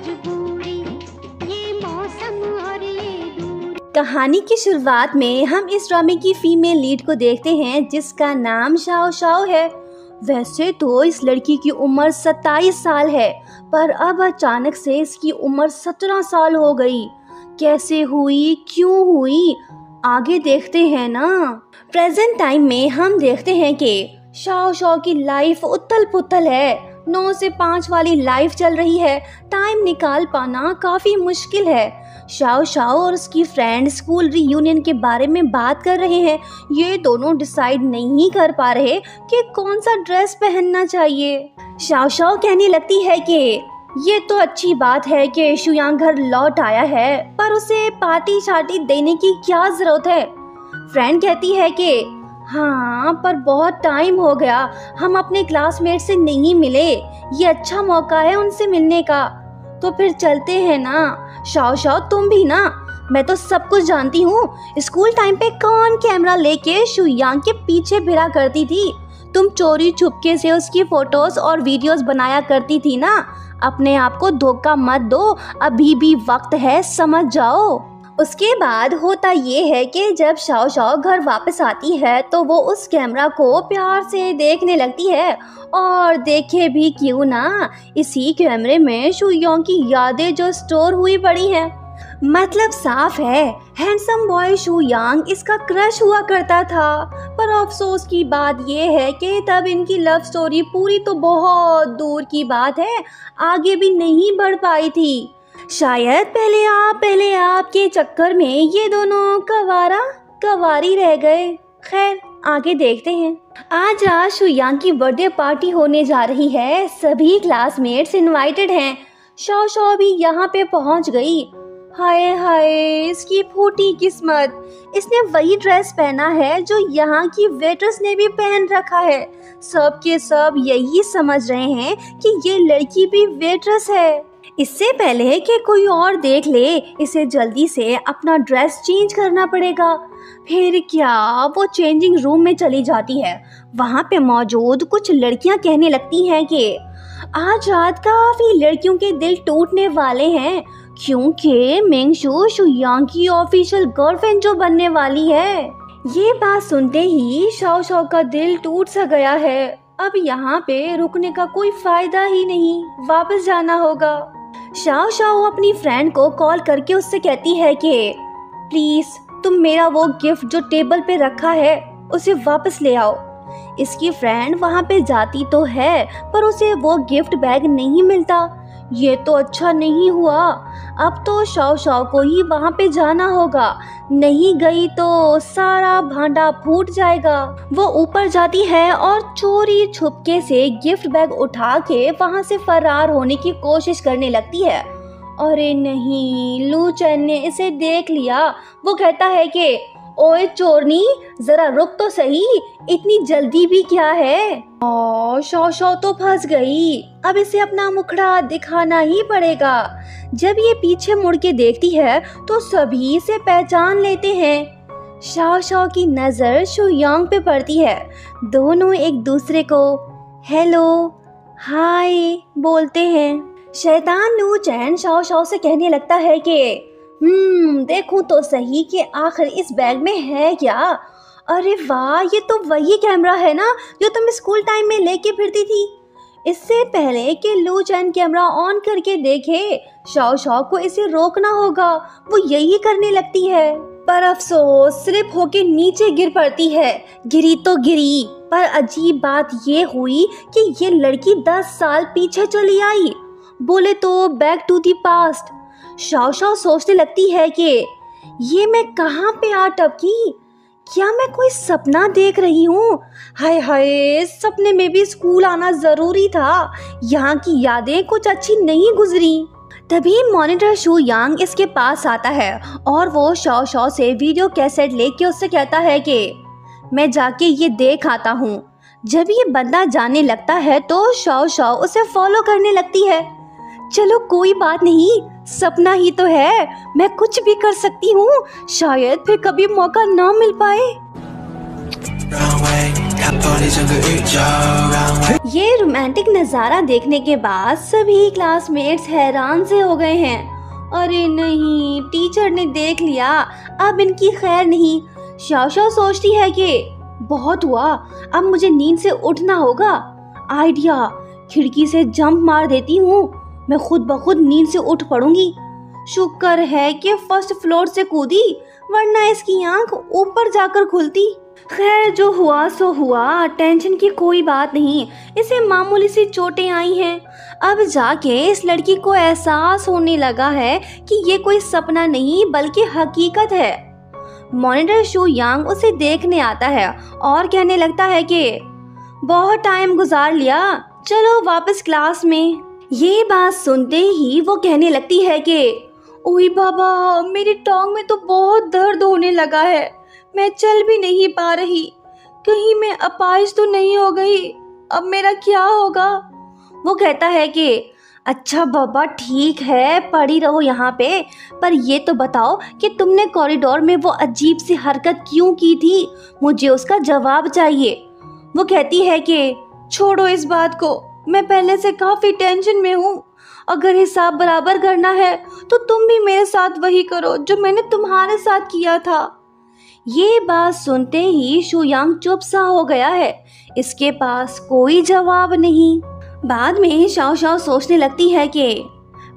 मजबूरी, ये मौसम और ये दूरी। कहानी की शुरुआत में हम इस ड्रामे की फीमेल लीड को देखते हैं जिसका नाम शाओ शाओ है। वैसे तो इस लड़की की उम्र 27 साल है, पर अब अचानक से इसकी उम्र 17 साल हो गई। कैसे हुई, क्यों हुई, आगे देखते हैं ना। प्रेजेंट टाइम में हम देखते हैं कि शाओ शाओ की लाइफ उथल पुथल है। 9 से 5 वाली लाइफ चल रही है। टाइम निकाल पाना काफ़ी मुश्किल है। शाओ शाओ और उसकी फ्रेंड स्कूल रियूनियन के बारे में बात कर रहे हैं। ये दोनों डिसाइड नहीं कर पा रहे कि कौन सा ड्रेस पहनना चाहिए। शाओ शाओ कहने लगती है कि ये तो अच्छी बात है कि शुयांग घर लौट आया है, पर उसे पार्टी शार्टी देने की क्या जरूरत है। फ्रेंड कहती है कि हाँ, पर बहुत टाइम हो गया, हम अपने क्लासमेट से नहीं मिले, ये अच्छा मौका है उनसे मिलने का। तो फिर चलते हैं ना। शाओ शाओ तुम भी ना, मैं तो सब कुछ जानती हूँ। स्कूल टाइम पे कौन कैमरा लेके शुयांग के पीछे भिड़ा करती थी? तुम चोरी छुपके से उसकी फोटोज और वीडियोस बनाया करती थी ना। अपने आप को धोखा मत दो, अभी भी वक्त है, समझ जाओ। उसके बाद होता ये है कि जब शाओ शाओ घर वापस आती है तो वो उस कैमरा को प्यार से देखने लगती है। और देखे भी क्यों ना, इसी कैमरे में शुयांग की यादें जो स्टोर हुई पड़ी हैं। मतलब साफ है, हैंडसम बॉय शुयांग इसका क्रश हुआ करता था। पर अफसोस की बात यह है कि तब इनकी लव स्टोरी पूरी तो बहुत दूर की बात है, आगे भी नहीं बढ़ पाई थी। शायद पहले आप के चक्कर में ये दोनों कवारी रह गए। खैर आगे देखते हैं। आज शुयांग की बर्थडे पार्टी होने जा रही है। सभी क्लासमेट्स इनवाइटेड हैं। शाओ शाओ भी यहाँ पे पहुँच गई। हाय हाय, इसकी फूटी किस्मत, इसने वही ड्रेस पहना है जो यहाँ की वेट्रेस ने भी पहन रखा है। सब के सब यही समझ रहे हैं कि ये लड़की भी वेट्रेस है। इससे पहले कि कोई और देख ले, इसे जल्दी से अपना ड्रेस चेंज करना पड़ेगा। फिर क्या, वो चेंजिंग रूम में चली जाती है। वहाँ पे मौजूद कुछ लड़कियाँ कहने लगती हैं कि आज रात काफ़ी लड़कियों के दिल टूटने वाले हैं, क्योंकि मिंगशू शुयांग की ऑफिशियल गर्लफ्रेंड जो बनने वाली है। ये बात सुनते ही शाओ शाओ का दिल टूट सा गया है। अब यहाँ पे रुकने का कोई फायदा ही नहीं, वापस जाना होगा। शाओ शाओ अपनी फ्रेंड को कॉल करके उससे कहती है कि प्लीज तुम मेरा वो गिफ्ट जो टेबल पे रखा है उसे वापस ले आओ। इसकी फ्रेंड वहाँ पे जाती तो है, पर उसे वो गिफ्ट बैग नहीं मिलता। ये तो अच्छा नहीं हुआ, अब तो शाओ शाओ को ही वहाँ पे जाना होगा। नहीं गई तो सारा भांडा फूट जाएगा। वो ऊपर जाती है और चोरी छुपके से गिफ्ट बैग उठा के वहाँ से फरार होने की कोशिश करने लगती है। अरे नहीं, लू चैन ने इसे देख लिया। वो कहता है कि ओए चोरनी, जरा रुक तो सही, इतनी जल्दी भी क्या है। शाओ शाओ तो फंस गई। अब इसे अपना मुखड़ा दिखाना ही पड़ेगा। जब ये पीछे मुड़ के देखती है तो सभी इसे पहचान लेते हैं। शाओ शाओ की नजर शुयांग पे पड़ती है। दोनों एक दूसरे को हेलो हाय बोलते हैं। शैतान लू चैन शाओ शाओ से कहने लगता है कि देखूं तो सही कि आखिर इस बैग में है क्या। अरे वाह, ये तो वही कैमरा है ना जो तुम स्कूल टाइम में लेके फिरती थी। इससे पहले कि लू चैन कैमरा ऑन करके देखे, शाओ शाओ को इसे रोकना होगा। वो यही करने लगती है, पर अफसोस स्लिप होके नीचे गिर पड़ती है। गिरी तो गिरी, पर अजीब बात ये हुई कि ये लड़की 10 साल पीछे चली आई। बोले तो back to the past. Shao Shao सोचने लगती है कि ये मैं कहाँ पे आ टपकी, क्या मैं कोई सपना देख रही हूँ? हाय हाय, सपने में भी स्कूल आना जरूरी था। यहाँ की यादें कुछ अच्छी नहीं गुजरी। तभी मॉनिटर शुयांग इसके पास आता है और वो शाओ शाओ से वीडियो कैसेट लेके उससे कहता है कि मैं जाके ये देख आता हूँ। जब ये बंदा जाने लगता है तो शाओ शाओ उसे फॉलो करने लगती है। चलो कोई बात नहीं, सपना ही तो है, मैं कुछ भी कर सकती हूँ। शायद फिर कभी मौका ना मिल पाए। ये रोमांटिक नज़ारा देखने के बाद सभी क्लासमेट्स हैरान से हो गए हैं। अरे नहीं, टीचर ने देख लिया, अब इनकी खैर नहीं। शाओ सोचती है कि बहुत हुआ, अब मुझे नींद से उठना होगा। आइडिया, खिड़की से जंप मार देती हूँ, मैं खुद ब खुद नींद से उठ पड़ूंगी। शुक्र है कि फर्स्ट फ्लोर से कूदी, वरना इसकी आंख ऊपर जाकर खुलती। खैर, जो हुआ सो हुआ, टेंशन की कोई बात नहीं, इसे मामूली सी चोटें आई हैं। अब जाके इस लड़की को एहसास होने लगा है कि ये कोई सपना नहीं बल्कि हकीकत है। मॉनिटर शू यांग उसे देखने आता है और कहने लगता है कि बहुत टाइम गुजार लिया, चलो वापस क्लास में। ये बात सुनते ही वो कहने लगती है कि ओए बाबा, मेरी टांग में तो बहुत दर्द होने लगा है, मैं चल भी नहीं पा रही, कहीं मैं अपाहिज तो नहीं हो गई, अब मेरा क्या होगा। वो कहता है कि अच्छा बाबा ठीक है, पड़ी रहो यहाँ पे, पर ये तो बताओ कि तुमने कॉरिडोर में वो अजीब सी हरकत क्यों की थी, मुझे उसका जवाब चाहिए। वो कहती है कि छोड़ो इस बात को, मैं पहले से काफ़ी टेंशन में हूँ, अगर हिसाब बराबर करना है तो तुम भी मेरे साथ वही करो जो मैंने तुम्हारे साथ किया था। ये बात सुनते ही शू यांग चुप सा हो गया है, इसके पास कोई जवाब नहीं। बाद में शाओ सोचने लगती है कि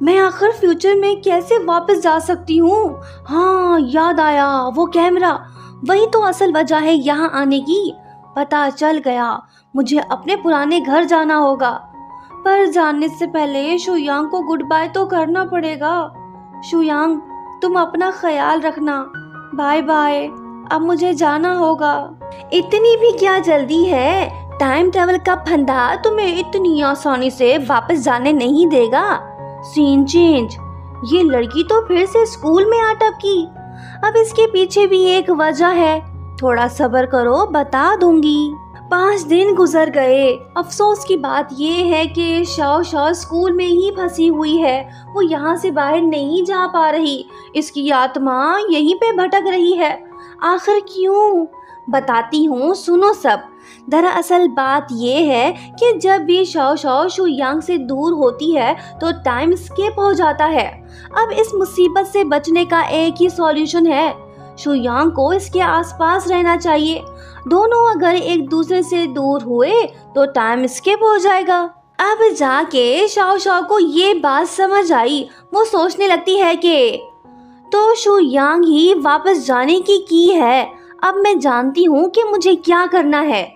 मैं आखिर फ्यूचर में कैसे वापस जा सकती हूँ। हाँ, याद आया, वो कैमरा, वही तो असल वजह है यहाँ आने की। पता चल गया, मुझे अपने पुराने घर जाना होगा, पर जाने से पहले शू यांग को गुड बाय तो करना पड़ेगा। शू यांग, तुम अपना ख्याल रखना, बाय बाय, अब मुझे जाना होगा। इतनी भी क्या जल्दी है, टाइम ट्रेवल का फंदा तुम्हें इतनी आसानी से वापस जाने नहीं देगा। सीन चेंज, ये लड़की तो फिर से स्कूल में आ टपकी। अब इसके पीछे भी एक वजह है, थोड़ा सब्र करो, बता दूंगी। 5 दिन गुजर गए। अफसोस की बात ये है कि शाओ स्कूल में ही फंसी हुई है, वो यहाँ से बाहर नहीं जा पा रही, इसकी आत्मा यहीं पे भटक रही है। आखिर क्यों? बताती हूँ, सुनो सब। दरअसल बात ये है कि जब भी शाओ शू यांग से दूर होती है तो टाइम स्किप हो जाता है। अब इस मुसीबत से बचने का एक ही सॉल्यूशन है, शू यांग को इसके आसपास रहना चाहिए। दोनों अगर एक दूसरे से दूर हुए तो टाइम स्किप हो जाएगा। अब जाके शाओ को ये बात समझ आई। वो सोचने लगती है कि तो शू यांग ही वापस जाने की है, अब मैं जानती हूँ कि मुझे क्या करना है।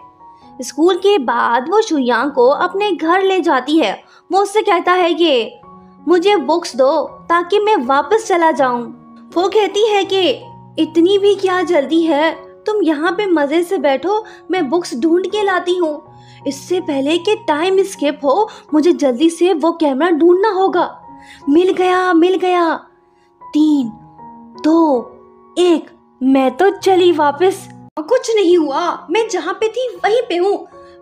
स्कूल के बाद वो शू यांग को अपने घर ले जाती है। वो उससे कहता है कि मुझे बुक्स दो ताकि मैं वापस चला जाऊं। वो कहती है कि इतनी भी क्या जल्दी है, तुम यहाँ पे मजे से बैठो, मैं बुक्स ढूंढ के लाती हूँ। इससे पहले कि टाइम स्किप हो, मुझे जल्दी से वो कैमरा ढूंढना होगा। मिल गया, मिल गया। 3, 2, 1, मैं तो चली वापस। कुछ नहीं हुआ, मैं जहाँ पे थी वहीं पे हूँ।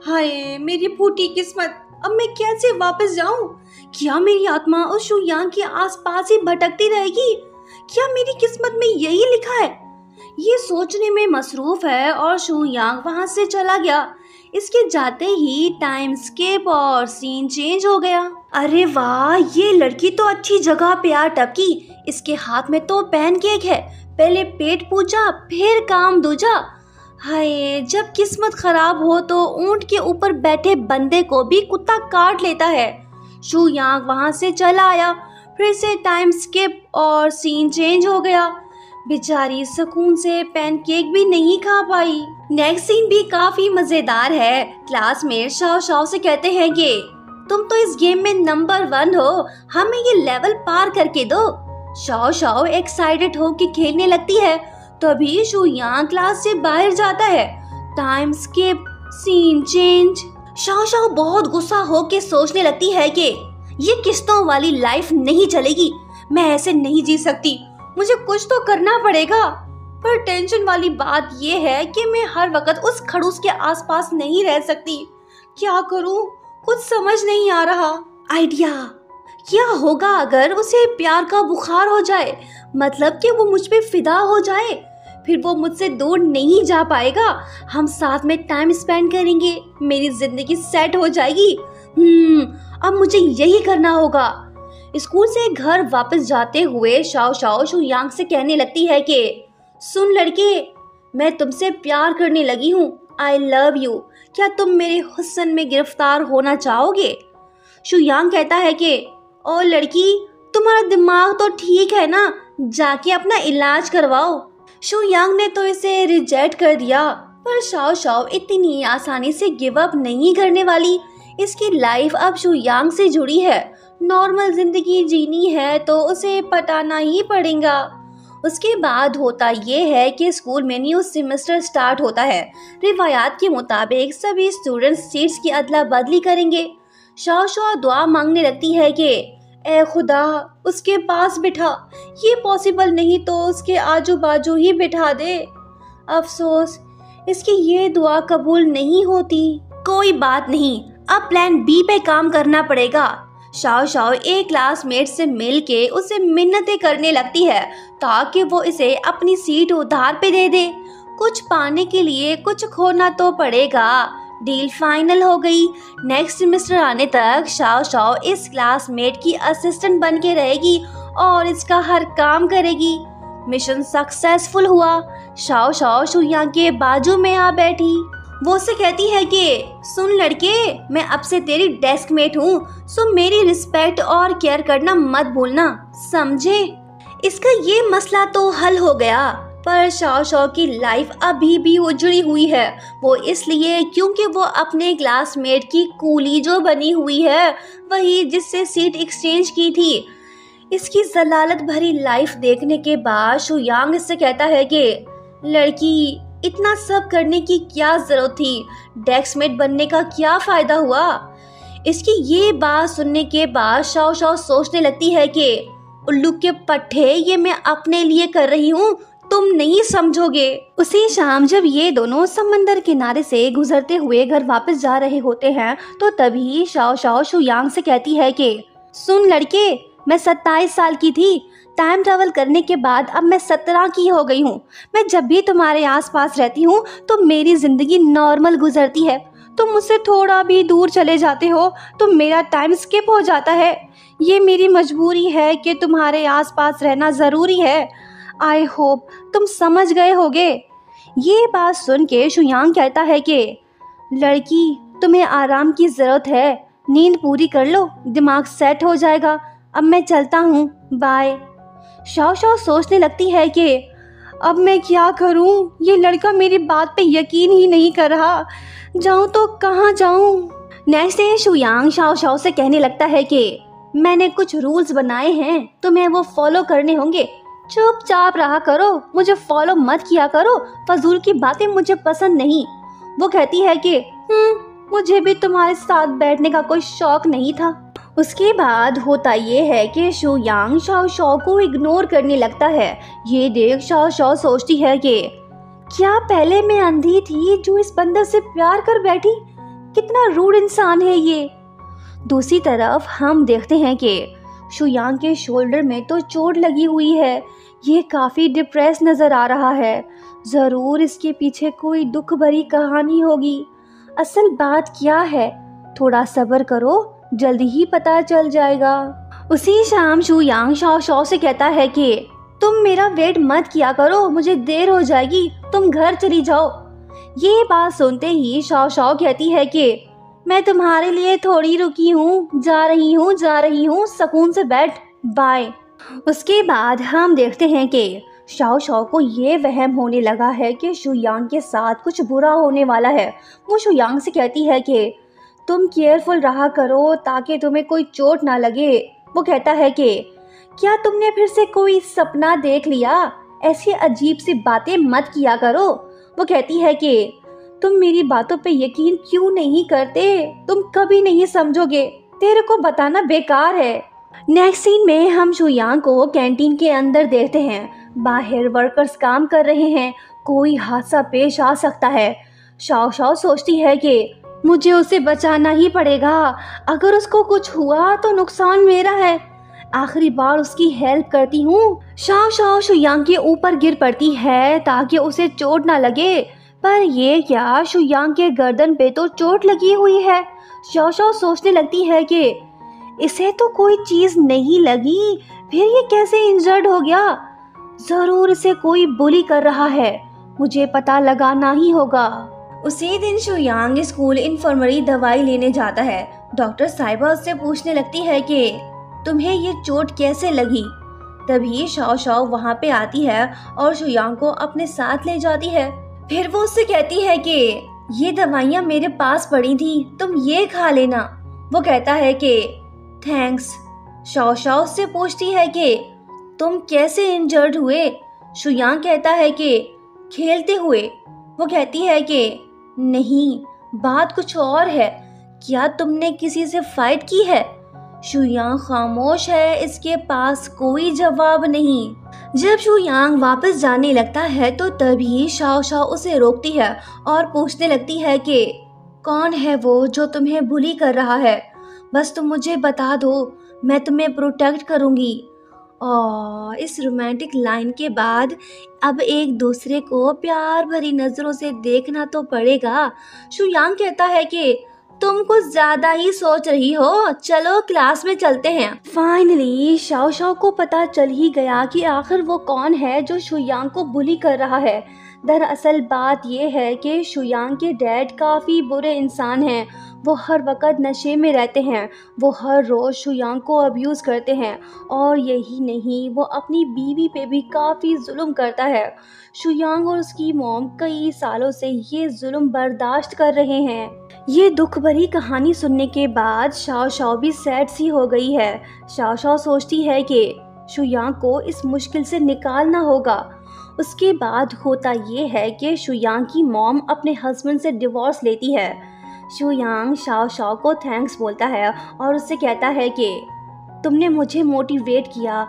हाय मेरी फूटी किस्मत, अब मैं कैसे वापस जाऊँ? क्या मेरी आत्मा उस शू यांग के आसपास ही भटकती रहेगी? क्या मेरी किस्मत में यही लिखा है? ये सोचने में मसरूफ है और शू यांग वहाँ से चला गया। इसके जाते ही टाइम स्किप और सीन चेंज हो गया। अरे वाह, ये लड़की तो अच्छी जगह पे आ टपकी। इसके हाथ में तो पैनकेक है, पहले पेट पूजा फिर काम दूजा। हाय, जब किस्मत खराब हो तो ऊंट के ऊपर बैठे बंदे को भी कुत्ता काट लेता है। शू यांग वहाँ से चला आया, फिर से टाइम स्किप और सीन चेंज हो गया। बेचारी सुकून से पैनकेक भी नहीं खा पाई। नेक्स्ट सीन भी काफी मजेदार है। क्लासमेट शाओ से कहते हैं कि तुम तो इस गेम में नंबर 1 हो, हमें ये लेवल पार करके दो। शाओ एक्साइटेड हो के खेलने लगती है, तभी शू यांग क्लास से बाहर जाता है। Time skip, scene change. Shao बहुत गुस्सा हो के सोचने लगती है कि ये किस्तों वाली लाइफ नहीं चलेगी, मैं ऐसे नहीं जी सकती, मुझे कुछ तो करना पड़ेगा। पर टेंशन वाली बात ये है कि मैं हर वक्त उस खड़ूस के आसपास नहीं रह सकती। क्या करूं, कुछ समझ नहीं आ रहा। आइडिया, क्या होगा अगर उसे प्यार का बुखार हो जाए, मतलब कि वो मुझ पे फिदा हो जाए, फिर वो मुझसे दूर नहीं जा पाएगा। हम साथ में टाइम स्पेंड करेंगे, मेरी जिंदगी सेट हो जाएगी। अब मुझे यही करना होगा। स्कूल से घर वापस जाते हुए शाओ शाओ शुयांग से कहने लगती है कि सुन लड़के, मैं तुमसे प्यार करने लगी हूँ। I love you. क्या तुम मेरे हुस्न में गिरफ्तार होना चाहोगे? शुयांग कहता है कि ओ लड़की, तुम्हारा दिमाग तो ठीक है ना, जाके अपना इलाज करवाओ। शुयांग ने तो इसे रिजेक्ट कर दिया, पर शाओ शाओ इतनी आसानी से गिव अप नहीं करने वाली। इसकी लाइफ अब शुयांग से जुड़ी है, नॉर्मल जिंदगी जीनी है तो उसे पटाना ही पड़ेगा। उसके बाद होता ये है कि स्कूल में न्यू सेमेस्टर स्टार्ट होता है। रिवायात के मुताबिक सभी स्टूडेंट्स सीट्स की अदला बदली करेंगे। शाओ शाओ दुआ मांगने लगती है कि ए खुदा, उसके पास बिठा, ये पॉसिबल नहीं तो उसके आजू बाजू ही बिठा दे। अफसोस, इसकी ये दुआ कबूल नहीं होती। कोई बात नहीं, अब प्लान बी पे काम करना पड़ेगा। शाओ शाओ एक क्लासमेट से मिलके उसे मिन्नतें करने लगती है ताकि वो इसे अपनी सीट उधार पे दे दे। कुछ पाने के लिए कुछ खोना तो पड़ेगा। डील फाइनल हो गई। नेक्स्ट सेमेस्टर आने तक शाओ शाओ इस क्लासमेट की असिस्टेंट बन के रहेगी और इसका हर काम करेगी। मिशन सक्सेसफुल हुआ। शाओ शाओ शुयांग के बाजू में आ बैठी। वो उसे कहती है कि सुन लड़के, मैं अब से तेरी डेस्क मेट हूँ, सो मेरी रिस्पेक्ट और केयर करना मत भूलना, समझे? इसका ये मसला तो हल हो गया, पर शाओ शाओ की लाइफ अभी भी उजड़ी हुई है। वो इसलिए क्योंकि वो अपने क्लासमेट की कूली जो बनी हुई है, वही जिससे सीट एक्सचेंज की थी। इसकी जलालत भरी लाइफ देखने के बाद शुयांग इससे कहता है कि लड़की, इतना सब करने की क्या जरूरत थी? डेस्कमेट बनने का क्या फायदा हुआ? इसकी ये बात सुनने के बाद शाओ शाओ सोचने लगती है कि उल्लू के पट्टे, ये मैं अपने लिए कर रही हूँ, तुम नहीं समझोगे। उसी शाम जब ये दोनों समंदर किनारे से गुजरते हुए घर वापस जा रहे होते हैं तो तभी शाओ शाओ शुयांग से कहती है कि सुन लड़के, मैं 27 साल की थी। टाइम ट्रैवल करने के बाद अब मैं 17 की हो गई हूँ। मैं जब भी तुम्हारे आसपास रहती हूँ तो मेरी ज़िंदगी नॉर्मल गुजरती है। तुम मुझसे थोड़ा भी दूर चले जाते हो तो मेरा टाइम स्किप हो जाता है। ये मेरी मजबूरी है कि तुम्हारे आसपास रहना ज़रूरी है। आई होप तुम समझ गए होगे। ये बात सुन के शुयांग कहता है कि लड़की, तुम्हें आराम की ज़रूरत है, नींद पूरी कर लो, दिमाग सेट हो जाएगा। अब मैं चलता हूँ, बाय। शाओ शाओ सोचने लगती है कि अब मैं क्या करूं? ये लड़का मेरी बात पे यकीन ही नहीं कर रहा। जाऊं तो कहाँ जाऊं? नेक्स्ट डे शुयांग शाओ शाओ से कहने लगता है कि मैंने कुछ रूल्स बनाए हैं, तुम्हें वो फॉलो करने होंगे। चुपचाप रहा करो, मुझे फॉलो मत किया करो, फजूल की बातें मुझे पसंद नहीं। वो कहती है कि मुझे भी तुम्हारे साथ बैठने का कोई शौक नहीं था। उसके बाद होता ये है कि शुयांग शाओ शाओ को इग्नोर करने लगता है। ये देख शाओ शाओ सोचती है कि क्या पहले मैं अंधी थी जो इस बंदर से प्यार कर बैठी? कितना रूड इंसान है ये। दूसरी तरफ हम देखते हैं कि शुयांग के शोल्डर में तो चोट लगी हुई है। ये काफ़ी डिप्रेस नज़र आ रहा है। ज़रूर इसके पीछे कोई दुख भरी कहानी होगी। असल बात क्या है? थोड़ा सब्र करो, जल्दी ही पता चल जाएगा। उसी शाम शुयांग शाओ शाओ से कहता है कि तुम मेरा वेट मत किया करो, मुझे देर हो जाएगी, तुम घर चली जाओ। ये बात सुनते ही शाओ शाओ कहती है कि मैं तुम्हारे लिए थोड़ी रुकी हूँ, जा रही हूँ, सुकून से बैठ, बाय। उसके बाद हम देखते हैं कि शाओ शाओ को ये वहम होने लगा है कि शुयांग के साथ कुछ बुरा होने वाला है। वो शुयांग से कहती है कि तुम केयरफुल रहा करो ताकि तुम्हें कोई चोट ना लगे। वो कहता है कि क्या तुमने फिर से कोई सपना देख लिया? ऐसी अजीब सी बातें मत किया करो। वो कहती है कि तुम मेरी बातों पे यकीन क्यों नहीं करते? तुम कभी नहीं समझोगे, तेरे को बताना बेकार है। नेक्स्ट सीन में हम शुयांग को कैंटीन के अंदर देखते हैं। बाहर वर्कर्स काम कर रहे हैं, कोई हादसा पेश आ सकता है। शाओ शाओ सोचती है कि मुझे उसे बचाना ही पड़ेगा। अगर उसको कुछ हुआ तो नुकसान मेरा है। आखिरी बार उसकी हेल्प करती हूँ। शाओ शाओ शुयांग के ऊपर गिर पड़ती है ताकि उसे चोट ना लगे, पर ये क्या, शुयांग के गर्दन पे तो चोट लगी हुई है। शाओ शाओ सोचने लगती है कि इसे तो कोई चीज नहीं लगी, फिर ये कैसे इंजर्ड हो गया। जरूर इसे कोई बुली कर रहा है, मुझे पता लगाना ही होगा। उसी दिन शुयांग स्कूल इन्फर्मरी दवाई लेने जाता है। डॉक्टर साहिबा उससे पूछने लगती है कि तुम्हें ये चोट कैसे लगी। तभी शाओ शाओ वहाँ पे आती है और शुयांग को अपने साथ ले जाती है। फिर वो उससे कहती है कि ये दवाइयाँ मेरे पास पड़ी थी, तुम ये खा लेना। वो कहता है कि थैंक्स। शाओ शाओ उससे पूछती है कि तुम कैसे इंजर्ड हुए। शुयांग कहता है कि खेलते हुए। वो कहती है कि नहीं, बात कुछ और है, क्या तुमने किसी से फाइट की है। शुयांग खामोश है, इसके पास कोई जवाब नहीं। जब शुयांग वापस जाने लगता है तो तभी शाओ शाओ उसे रोकती है और पूछने लगती है कि कौन है वो जो तुम्हें बुली कर रहा है, बस तुम मुझे बता दो, मैं तुम्हें प्रोटेक्ट करूंगी। और इस रोमांटिक लाइन के बाद अब एक दूसरे को प्यार भरी नजरों से देखना तो पड़ेगा। शुयांग कहता है कि तुम कुछ ज्यादा ही सोच रही हो, चलो क्लास में चलते हैं। फाइनली शाओ शाओ को पता चल ही गया कि आखिर वो कौन है जो शुयांग को बुली कर रहा है। दरअसल बात ये है कि शुयांग के डैड काफ़ी बुरे इंसान हैं। वो हर वक्त नशे में रहते हैं। वो हर रोज़ शुयांग को अब्यूज़ करते हैं और यही नहीं, वो अपनी बीवी पे भी काफ़ी जुल्म करता है। शुयांग और उसकी मॉम कई सालों से ये जुल्म बर्दाश्त कर रहे हैं। ये दुख भरी कहानी सुनने के बाद शाओ शाओ भी सैड सी हो गई है। शाओ शाओ सोचती है कि शुयांग को इस मुश्किल से निकालना होगा। उसके बाद होता ये है कि शुयांग की मॉम अपने हस्बैंड से डिवोर्स लेती है। शुयांग शाओ शाओ को थैंक्स बोलता है और उससे कहता है कि तुमने मुझे मोटिवेट किया,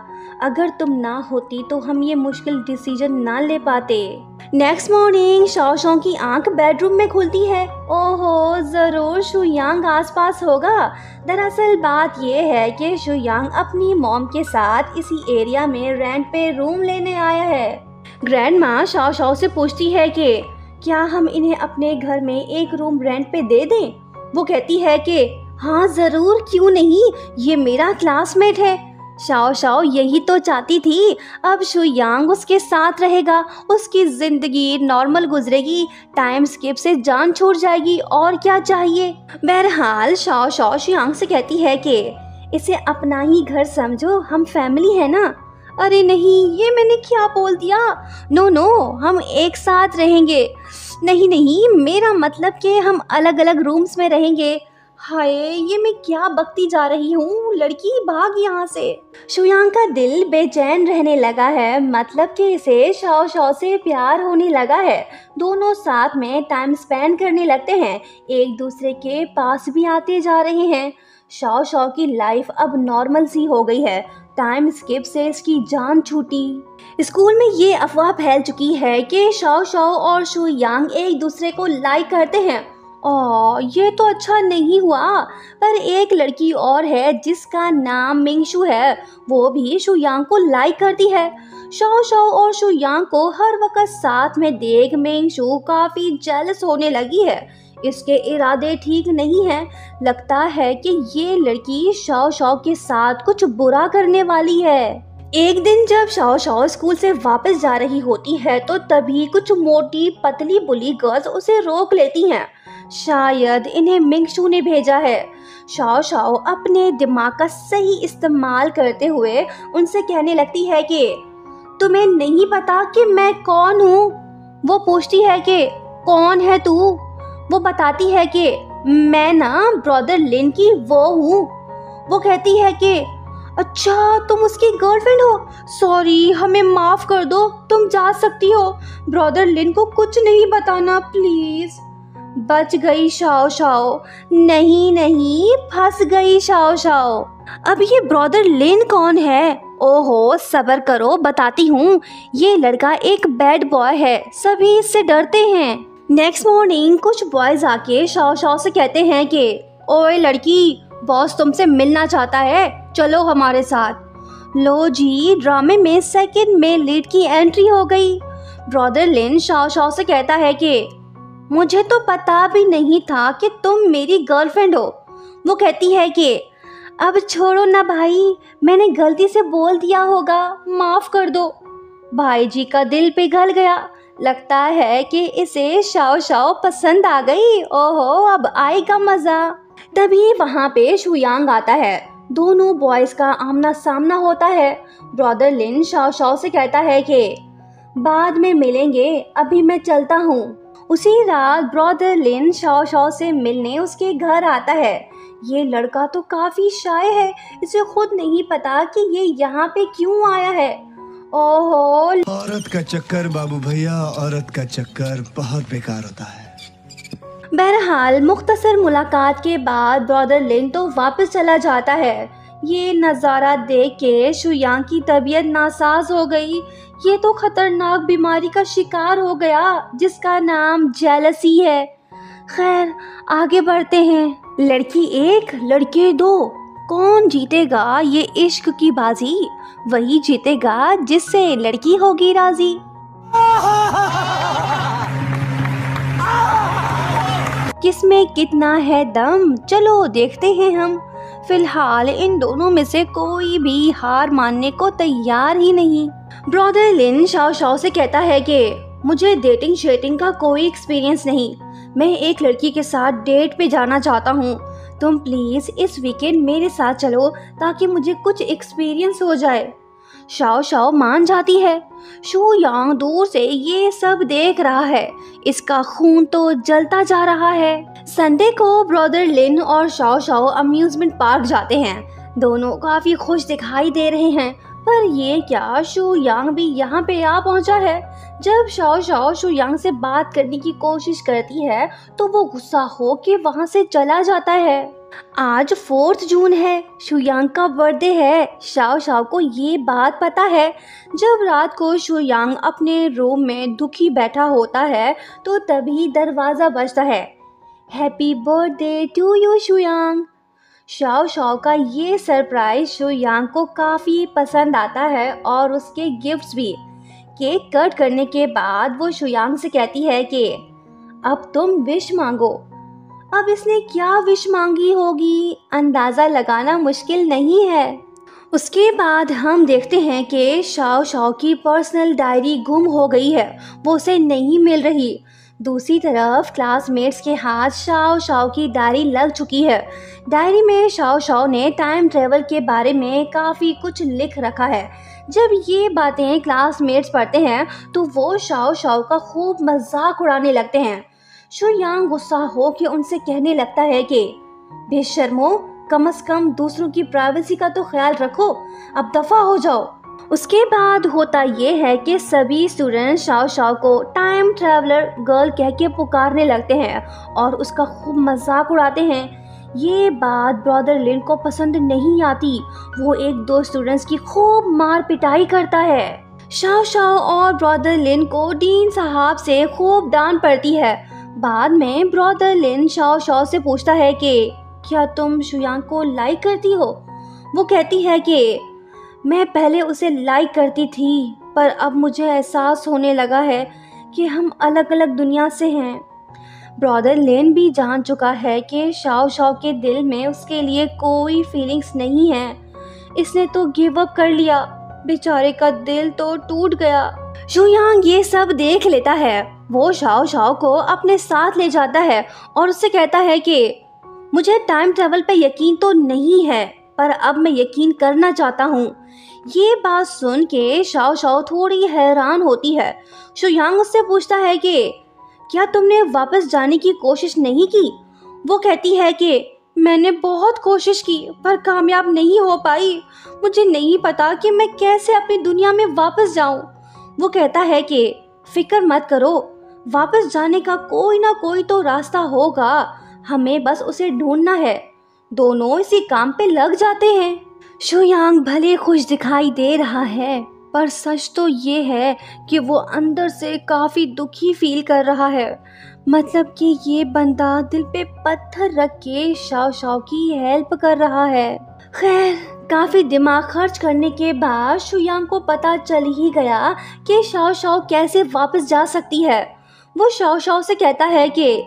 अगर तुम ना होती तो हम ये मुश्किल डिसीजन ना ले पाते। नेक्स्ट मॉर्निंग शाओ शाओ की आंख बेडरूम में खुलती है। ओहो, जरूर शुयांग आसपास होगा। दरअसल बात यह है कि शुयांग अपनी मॉम के साथ इसी एरिया में रेंट पे रूम लेने आया है। ग्रैंड माँ शाओ शाओ से पूछती है कि क्या हम इन्हें अपने घर में एक रूम रेंट पे दे दें। वो कहती है कि हाँ ज़रूर, क्यों नहीं, ये मेरा क्लासमेट है। शाओ शाओ यही तो चाहती थी, अब शुयांग उसके साथ रहेगा, उसकी ज़िंदगी नॉर्मल गुजरेगी, टाइम स्किप से जान छूट जाएगी, और क्या चाहिए। बहरहाल शाओ शाओ शुयांग से कहती है कि इसे अपना ही घर समझो, हम फैमिली है ना। अरे नहीं, ये मैंने क्या बोल दिया। नो नो, हम एक साथ रहेंगे। नहीं नहीं, मेरा मतलब कि हम अलग अलग रूम्स में रहेंगे। हाय, ये मैं क्या बकती जा रही हूँ, लड़की भाग यहाँ से। शुयांग का दिल बेचैन रहने लगा है, मतलब कि इसे शाओ शाओ से प्यार होने लगा है। दोनों साथ में टाइम स्पेंड करने लगते हैं, एक दूसरे के पास भी आते जा रहे हैं। शाओ शाओ की लाइफ अब नॉर्मल सी हो गई है। टाइम स्किप से इसकी जान छूटी। स्कूल में ये अफवाह फैल चुकी है कि शाओ शाओ और शुयांग एक दूसरे को लाइक करते हैं। ये तो अच्छा नहीं हुआ, पर एक लड़की और है जिसका नाम मिंगशू है, वो भी शुयांग को लाइक करती है। शाओ शाओ और शुयांग को हर वक्त साथ में देख मिंगशू काफ़ी जेलस होने लगी है। इसके इरादे ठीक नहीं हैं। लगता है कि ये लड़की शाओ शाओ के साथ कुछ बुरा करने वाली है। एक दिन जब शाओ शाओ स्कूल से वापस जा रही होती है तो तभी कुछ मोटी पतली बुली गर्ल्स उसे रोक लेती हैं। शायद इन्हें मिंगशू ने भेजा है। शाओ शाओ अपने दिमाग का सही इस्तेमाल करते हुए उनसे कहने लगती है कि तुम्हें नहीं पता कि मैं कौन हूँ। वो पूछती है कि कौन है तू। वो बताती है कि मैं ना ब्रदर लिन की वो हूँ। वो कहती है कि अच्छा, तुम उसकी गर्लफ्रेंड हो, सॉरी, हमें माफ़ कर दो, तुम जा सकती हो, ब्रदर लिन को कुछ नहीं बताना प्लीज़। बच गई शाओ शाओ। नहीं नहीं, फंस गई शाओ शाओ। अब ये ब्रदर लिन कौन है? ओहो, सब्र करो, बताती हूँ। ये लड़का एक बैड बॉय है, सभी इससे डरते हैं। नेक्स्ट मॉर्निंग कुछ बॉयज आके शाओ शाओ से कहते हैं कि ओए लड़की, बॉस तुमसे मिलना चाहता है, चलो हमारे साथ। लो जी, ड्रामे में सेकंड में लीड की एंट्री हो गई। ब्रदर लिन शाओ शाओ से कहता है कि मुझे तो पता भी नहीं था कि तुम मेरी गर्लफ्रेंड हो। वो कहती है कि अब छोड़ो ना भाई, मैंने गलती से बोल दिया होगा, माफ कर दो। भाई जी का दिल पिघल गया। लगता है कि इसे शाओ शाओ पसंद आ गई। ओहो, अब आएगा मजा। तभी वहाँ पे शुयांग आता है। दोनों बॉयज का आमना सामना होता है। ब्रदर लिन शाओ शाओ से कहता है कि बाद में मिलेंगे, अभी मैं चलता हूँ। उसी रात ब्रदर लिन शाओ शाओ से मिलने उसके घर आता है। ये लड़का तो काफी शाय है, इसे खुद नहीं पता कि ये यहाँ पे क्यों आया है। ओहो, औरत का चक्कर बाबू भैया, औरत का चक्कर बहुत बेकार होता है। बहरहाल मुख्तसर मुलाकात के बाद ब्रदर लिन तो वापस चला जाता है। ये नज़ारा देख के शुयांग की तबीयत नासाज हो गई। ये तो खतरनाक बीमारी का शिकार हो गया जिसका नाम जेलसी है। खैर, आगे बढ़ते हैं। लड़की एक, लड़के दो, कौन जीतेगा ये इश्क की बाजी? वही जीतेगा जिससे लड़की होगी राजी। किसमें कितना है दम, चलो देखते हैं हम। फिलहाल इन दोनों में से कोई भी हार मानने को तैयार ही नहीं। ब्रदर लिन शाओ शाओ से कहता है कि मुझे डेटिंग शेटिंग का कोई एक्सपीरियंस नहीं, मैं एक लड़की के साथ डेट पे जाना चाहता हूँ। तुम प्लीज इस वीकेंड मेरे साथ चलो ताकि मुझे कुछ एक्सपीरियंस हो जाए। शाओ शाओ मान जाती है। शुयांग दूर से ये सब देख रहा है। इसका खून तो जलता जा रहा है। संडे को ब्रदर लिन और शाओ शाओ अम्यूजमेंट पार्क जाते हैं। दोनों काफी खुश दिखाई दे रहे हैं, पर ये क्या, शुयांग भी यहाँ पे आ पहुँचा है। जब शाओ शाओ शुयांग से बात करने की कोशिश करती है तो वो गुस्सा हो के वहाँ से चला जाता है। आज 4 जून है, शुयांग का बर्थडे है। शाओ शाओ को ये बात पता है। जब रात को शुयांग अपने रूम में दुखी बैठा होता है तो तभी दरवाज़ा बजता है। Happy birthday to you Shuyang. Shao Shao का ये सरप्राइज शुयांग को काफ़ी पसंद आता है और उसके गिफ्ट्स भी। केक कट करने के बाद वो शुयांग से कहती है कि अब तुम विश मांगो। अब इसने क्या विश मांगी होगी, अंदाज़ा लगाना मुश्किल नहीं है। उसके बाद हम देखते हैं कि शाओ शाओ की पर्सनल डायरी गुम हो गई है, वो उसे नहीं मिल रही। दूसरी तरफ क्लासमेट्स के हाथ शाओ शाओ की डायरी लग चुकी है। डायरी में शाओ शाओ ने टाइम ट्रेवल के बारे में काफ़ी कुछ लिख रखा है। जब ये बातें क्लासमेट्स पढ़ते हैं तो वो शाओ शाओ का खूब मजाक उड़ाने लगते हैं। शुयांग गुस्सा हो के उनसे कहने लगता है कि बेशर्मो, कम से कम दूसरों की प्राइवेसी का तो ख्याल रखो, अब दफा हो जाओ। उसके बाद होता ये है कि सभी स्टूडेंट शाओ शाओ को टाइम ट्रैवलर गर्ल कह के पुकारने लगते हैं और उसका खूब मजाक उड़ाते हैं। ये बात ब्रदर लिन को पसंद नहीं आती। वो एक दो स्टूडेंट्स की खूब मार पिटाई करता है। शाओ शाओ और ब्रदर लिन को डीन साहब से खूब डांट पड़ती है। बाद में ब्रदर लिन शाओ शाओ से पूछता है कि क्या तुम शुयांग को लाइक करती हो? वो कहती है कि मैं पहले उसे लाइक करती थी, पर अब मुझे एहसास होने लगा है कि हम अलग अलग दुनिया से हैं। ब्रदर लिन भी जान चुका है कि शाओ शाओ के दिल में उसके लिए कोई फीलिंग्स नहीं है। इसने तो गिव अप कर लिया। बेचारे का दिल तो टूट गया। शुयांग ये सब देख लेता है। वो शाओ शाओ को अपने साथ ले जाता है और उससे कहता है कि मुझे टाइम ट्रैवल पे यकीन तो नहीं है, पर अब मैं यकीन करना चाहता हूँ। ये बात सुन के शाओ शाओ थोड़ी हैरान होती है। शुयांग उससे पूछता है कि क्या तुमने वापस जाने की कोशिश नहीं की? वो कहती है कि मैंने बहुत कोशिश की पर कामयाब नहीं हो पाई। मुझे नहीं पता कि मैं कैसे अपनी दुनिया में वापस जाऊं। वो कहता है कि फिक्र मत करो, वापस जाने का कोई ना कोई तो रास्ता होगा, हमें बस उसे ढूंढना है। दोनों इसी काम पे लग जाते हैं। शुयांग भले खुश दिखाई दे रहा है, पर सच तो ये है कि वो अंदर से काफ़ी दुखी फील कर रहा है। मतलब कि ये बंदा दिल पे पत्थर रख के शाओ शाओ की हेल्प कर रहा है। खैर, काफ़ी दिमाग खर्च करने के बाद शुयांग को पता चल ही गया कि शाओ शाओ कैसे वापस जा सकती है। वो शाओ शाओ से कहता है कि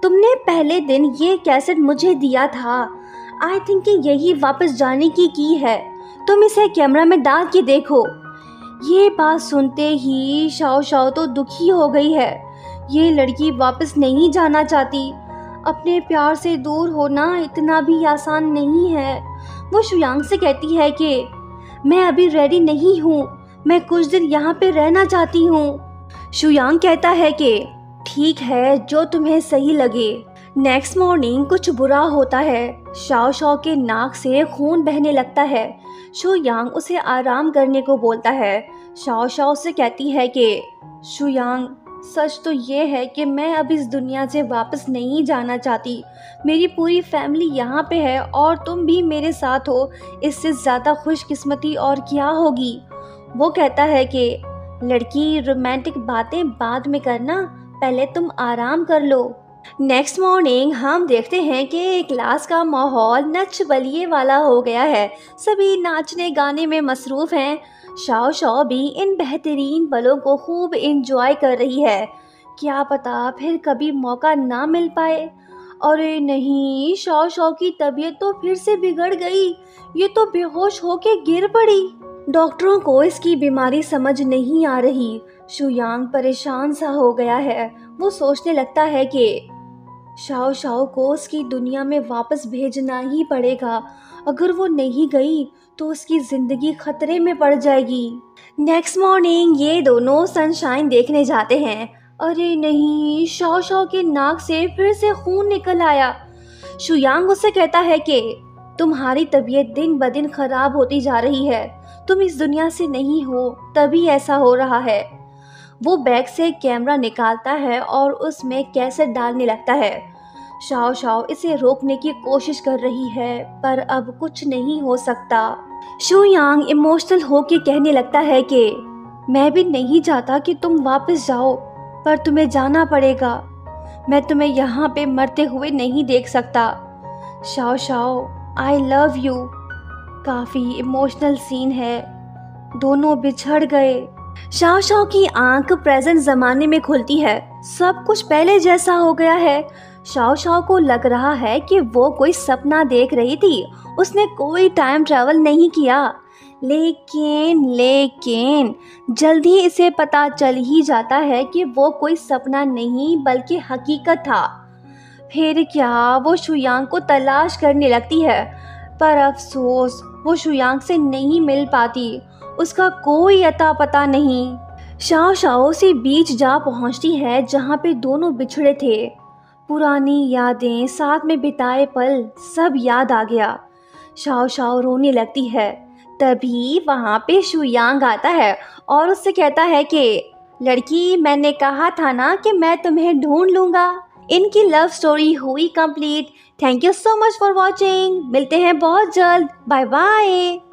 तुमने पहले दिन ये कैसेट मुझे दिया था, आई थिंक कि यही वापस जाने की है, तुम इसे कैमरा में डाल के देखो। ये बात सुनते ही शाओ शाओ तो दुखी हो गई है। ये लड़की वापस नहीं जाना चाहती। अपने प्यार से दूर होना इतना भी आसान नहीं है। वो शुयांग से कहती है कि मैं अभी रेडी नहीं हूँ, मैं कुछ दिन यहाँ पे रहना चाहती हूँ। शुयांग कहता है कि ठीक है, जो तुम्हें सही लगे। नेक्स्ट मॉर्निंग कुछ बुरा होता है। शाओ शाओ के नाक से खून बहने लगता है। शुयांग उसे आराम करने को बोलता है। शाओ शाओ से कहती है कि शुयांग, सच तो ये है कि मैं अब इस दुनिया से वापस नहीं जाना चाहती। मेरी पूरी फैमिली यहाँ पे है और तुम भी मेरे साथ हो, इससे ज़्यादा खुशकिस्मती और क्या होगी। वो कहता है कि लड़की, रोमांटिक बातें बाद में करना, पहले तुम आराम कर लो। नेक्स्ट मॉर्निंग हम देखते हैं कि क्लास का माहौल नच बलिए वाला हो गया है। सभी नाचने गाने में मसरूफ़ हैं। शाओ शाओ भी इन बेहतरीन पलों को खूब एंजॉय कर रही है। क्या पता फिर कभी मौका ना मिल पाए। अरे नहीं, शाओ शाओ की तबीयत तो फिर से बिगड़ गई। ये तो बेहोश होके गिर पड़ी। डॉक्टरों को इसकी बीमारी समझ नहीं आ रही। शुयांग परेशान सा हो गया है। वो सोचने लगता है कि शाओ शाओ को उसकी दुनिया में वापस भेजना ही पड़ेगा। अगर वो नहीं गई तो उसकी ज़िंदगी खतरे में पड़ जाएगी। नेक्स्ट मॉर्निंग ये दोनों सनशाइन देखने जाते हैं। अरे नहीं, शाओ शाओ के नाक से फिर से खून निकल आया। शुयांग उससे कहता है कि तुम्हारी तबीयत दिन ब दिन खराब होती जा रही है, तुम इस दुनिया से नहीं हो, तभी ऐसा हो रहा है। वो बैग से कैमरा निकालता है और उसमें कैसेट डालने लगता है। शाओ शाओ इसे रोकने की कोशिश कर रही है, पर अब कुछ नहीं हो सकता। शुयांग इमोशनल होके कहने लगता है कि मैं भी नहीं चाहता कि तुम वापस जाओ, पर तुम्हें जाना पड़ेगा। मैं तुम्हें यहाँ पे मरते हुए नहीं देख सकता। Shao Shao, I love you. काफ़ी इमोशनल सीन है। दोनों बिछड़ गए। शाओ शाओ की आंख प्रेजेंट ज़माने में खुलती है। सब कुछ पहले जैसा हो गया है। शाओ शाओ को लग रहा है कि वो कोई सपना देख रही थी। उसने कोई टाइम ट्रैवल नहीं किया। लेकिन जल्दी इसे पता चल ही जाता है कि वो कोई सपना नहीं बल्कि हकीकत था। फिर क्या, वो शुयांग को तलाश करने लगती है, पर अफसोस वो शुयांग से नहीं मिल पाती। उसका कोई अता पता नहीं। शाओ शाओ से बीच जा पहुंचती है जहाँ पे दोनों बिछड़े थे। पुरानी यादें, साथ में बिताए पल, सब याद आ गया। शाओ शाओ रोने लगती है। तभी वहाँ पे शुयांग आता है और उससे कहता है कि लड़की, मैंने कहा था ना कि मैं तुम्हें ढूंढ लूँगा। इनकी लव स्टोरी हुई complete. Thank you so much for watching. मिलते हैं बहुत जल्द। Bye bye.